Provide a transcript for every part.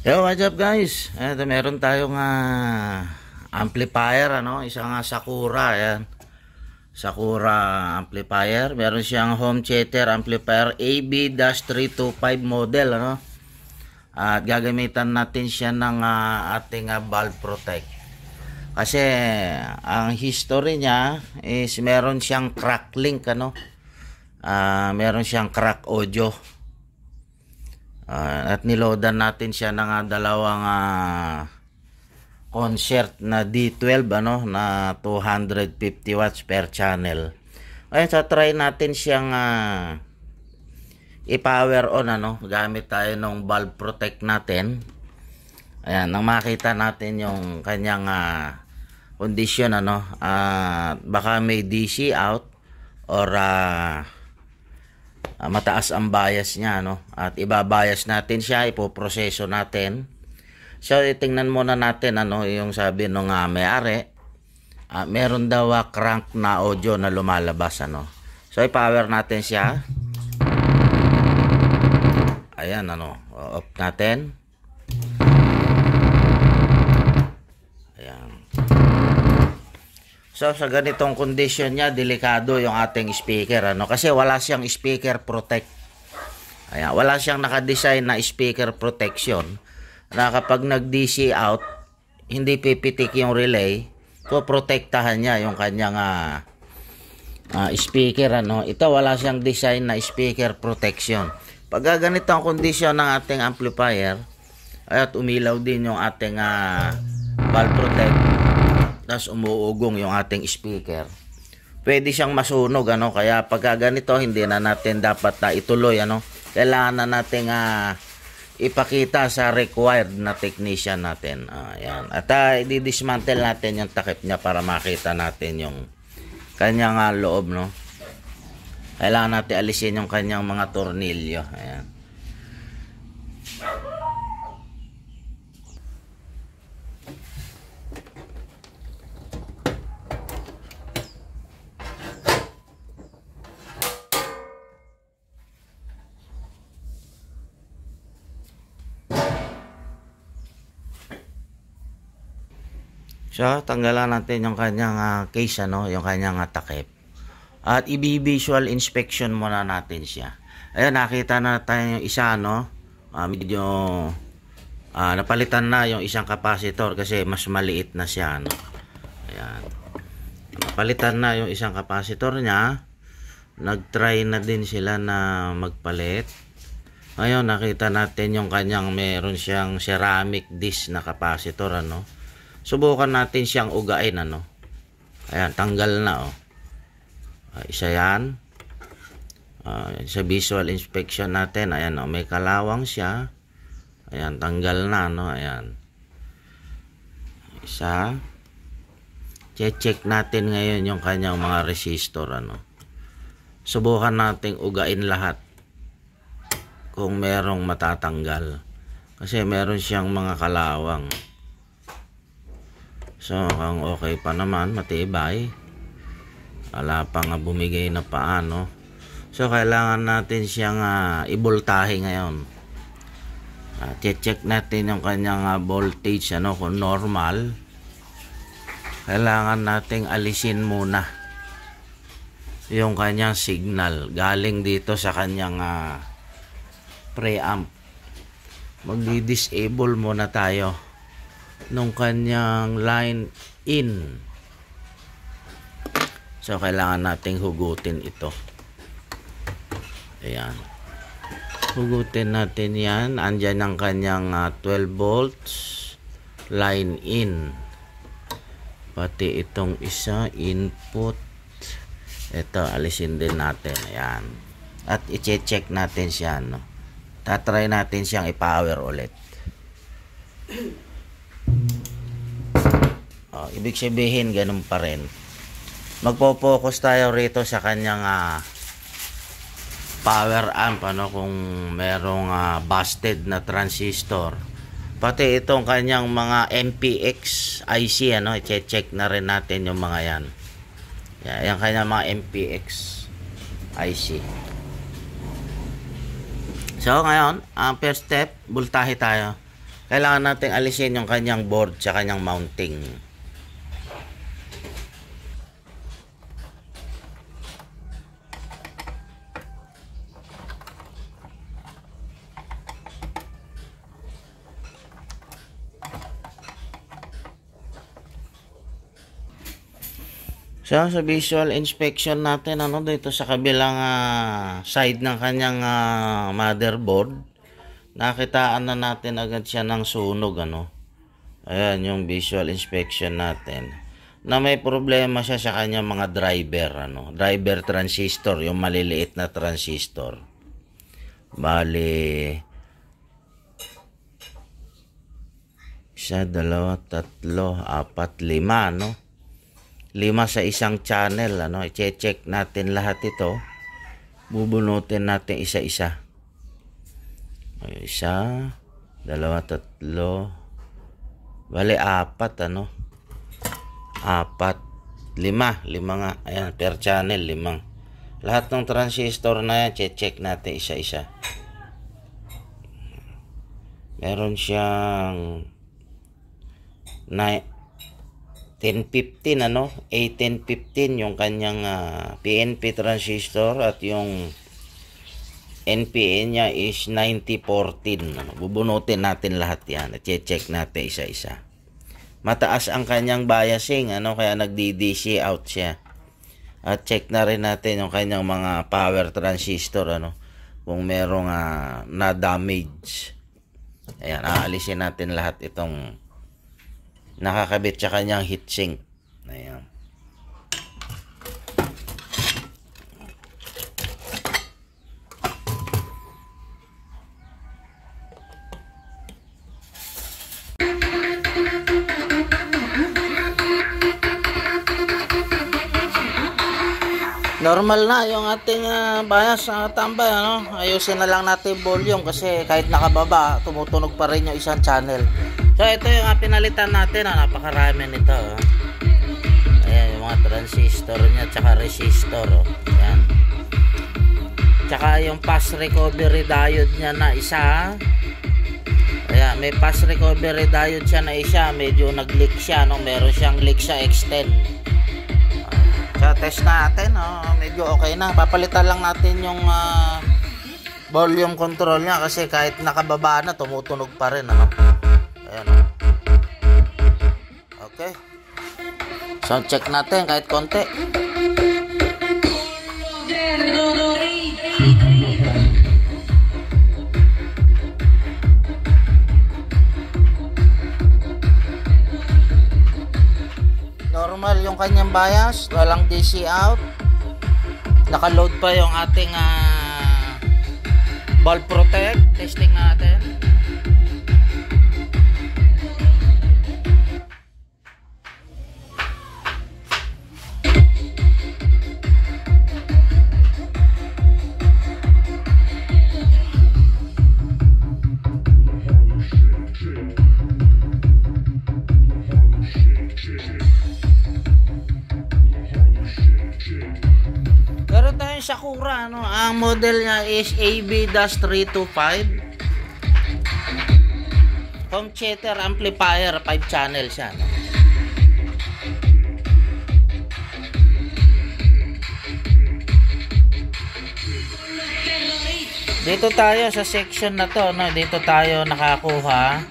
Yo, what's up guys? Eto, meron tayong amplifier, isang Sakura, ayan. Sakura amplifier. Meron siyang home theater amplifier AB-325 model, At gagamitan natin siya ng ating valve protect. Kasi ang history niya is meron siyang crack link, meron siyang crack audio. At niloadan natin siya ng dalawang concert na D12 na 250 watts per channel. Ayun, so try natin siyang i-power on gamit tayo ng valve protect natin. Ayan, nang makita natin yung kanyang condition baka may DC out or mataas ang bias niya at ibabias natin siya, ipoproseso natin. So itingnan muna natin yung sabi nung may-ari, meron daw crank na audio na lumalabas So i-power natin siya. Ayan off natin. Ayan. So sa ganitong condition niya, delikado yung ating speaker kasi wala siyang speaker protect. Ayan, wala siyang naka-design na speaker protection na kapag nag-DC out, hindi pipitik yung relay, so protektahan niya yung kanyang speaker Ito wala siyang design na speaker protection. Pag ganito ang condition ng ating amplifier, at umilaw din yung ating valve protect, tapos umuugong yung ating speaker, pwede siyang masunog kaya pag ganito hindi na natin dapat ituloy kailangan na nating ipakita sa required na technician natin. Ayan. At i-dismantle natin yung takip niya para makita natin yung kanyang loob kailangan natin alisin yung kanyang mga tornilyo. Ayan. So, tanggalan natin yung kanyang case, yung kanyang takip. At i-visual inspection muna natin siya. Ayan, nakita na tayo yung isa, medyo napalitan na yung isang capacitor kasi mas maliit na siya, Ayan. Napalitan na yung isang capacitor niya. Nag-try na din sila na magpalit. Ngayon, nakita natin yung kanyang meron siyang ceramic disc na capacitor, Subukan natin siyang ugain, Ayan, tanggal na, isa yan. Sa visual inspection natin, ayan, may kalawang siya. Ayan, tanggal na, Ayan. Isa. Check natin ngayon yung kanyang mga resistor, Subukan nating ugain lahat kung merong matatanggal. Kasi meron siyang mga kalawang. So, kung okay pa naman, matibay. Wala pa nga bumigay na paano. So, kailangan natin siyang i-voltahe ngayon. Check natin yung kanyang voltage, kung normal. Kailangan nating alisin muna yung kanyang signal. Galing dito sa kanyang preamp. Magdi-disable muna tayo nung kanyang line in. So, kailangan nating hugutin ito. Ayan. Hugutin natin yan. Andyan ang kanyang 12 volts line in. Pati itong isa, input. Ito, alisin din natin. Ayan. At i-check natin siya, Tatry natin siyang i-power ulit. Ibig sabihin, ganun pa rin. Magpo-focus tayo rito sa kanyang power amp kung merong busted na transistor. Pati itong kanyang mga MPX IC i-check na rin natin yung mga yan. Yan kanyang mga MPX IC. So ngayon, ang first step, voltahe tayo. kailangan natin alisin yung kanyang board sa kanyang mounting. So, sa visual inspection natin, dito sa kabilang side ng kanyang motherboard, nakitaan na natin agad siya ng sunog, Ayan, yung visual inspection natin. Na may problema siya sa kanyang mga driver, driver transistor, yung maliliit na transistor. Bali, 1, 2, 3, 4, 5, 5 sa isang channel, i-check natin lahat ito. Bubunutin natin isa-isa. 1, 2, 3, bali 4, 4, 5 nga. Ayan, per channel 5. Lahat ng transistor na yan, check natin isa-isa. Meron siyang 1015, A1015 yung kanyang PNP transistor, at yung NPN niya is 9014. Bubunutin natin lahat yan at check natin isa-isa. Mataas ang kanyang biasing, kaya nagdi-DC out siya. At check na rin natin yung kanyang mga power transistor, kung merong na damage. Ayan, aalisin natin lahat itong nakakabit sa kanyang heatsink. Ayan. Normal na yung ating bias tambay, Ayusin na lang natin yung volume kasi kahit nakababa, tumutunog pa rin yung isang channel. So ito yung pinalitan natin, napakarami nito. Ayan, yung mga transistor niya tsaka resistor. Ayan. Tsaka yung pass recovery diode niya na isa. Ayan, may pass recovery diode siya na isa. Medyo nag-leak siya, meron siyang leak sa extend. So test natin, medyo okay na. Papalitan lang natin yung volume control niya kasi kahit nakababa na, tumutunog pa rin, Ayan, okay. Sound check natin kahit konti. Normal yung kanyang bias, walang DC out. Naka-load pa yung ating bulb protect. Testing natin. Meron tayong Sakura, ang model niya is AB-325 home theater amplifier, 5 channel siya, Dito tayo sa section na to, dito tayo nakakuha.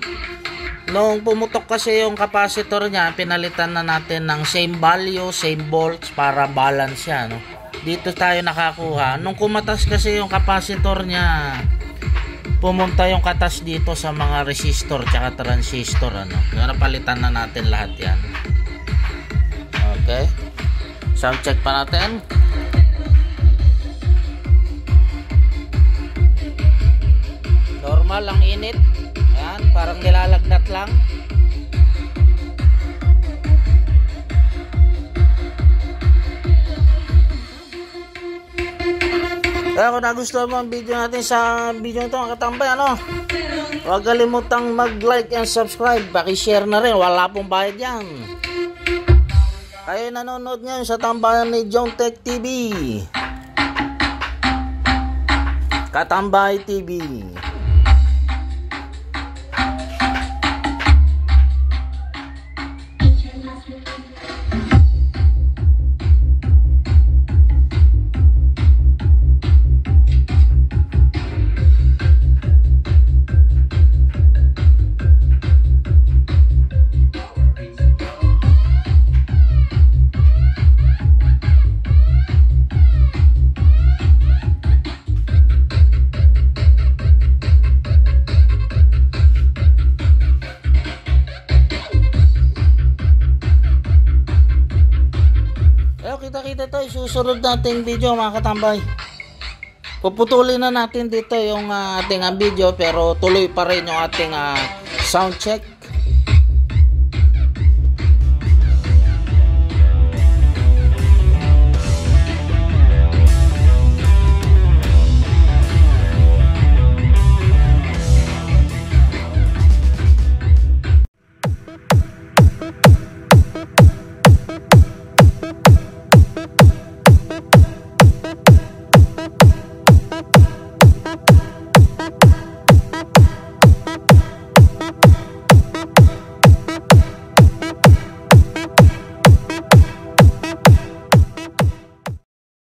Nung pumutok kasi yung capacitor niya, pinalitan na natin ng same value, same volts para balance siya, Dito tayo nakakuha. Nung kumatas kasi yung capacitor niya, pumunta yung katas dito sa mga resistor tsaka transistor, Kaya napalitan na natin lahat yan. Okay. Sound check pa natin. Normal ang init. Ayan, parang nilalagnat lang. Kaya kung nagustuhan mo ang video natin sa video nito mga katambay, huwag kalimutang mag-like and subscribe. Paki-share na rin, wala pong bayad yan. Kayo nanonood ngayon sa tambayan ni John Tech TV, Katambay TV. katambay, susunod nating video mga katambay. Puputulin na natin dito yung ating video pero tuloy pa rin yung ating sound check.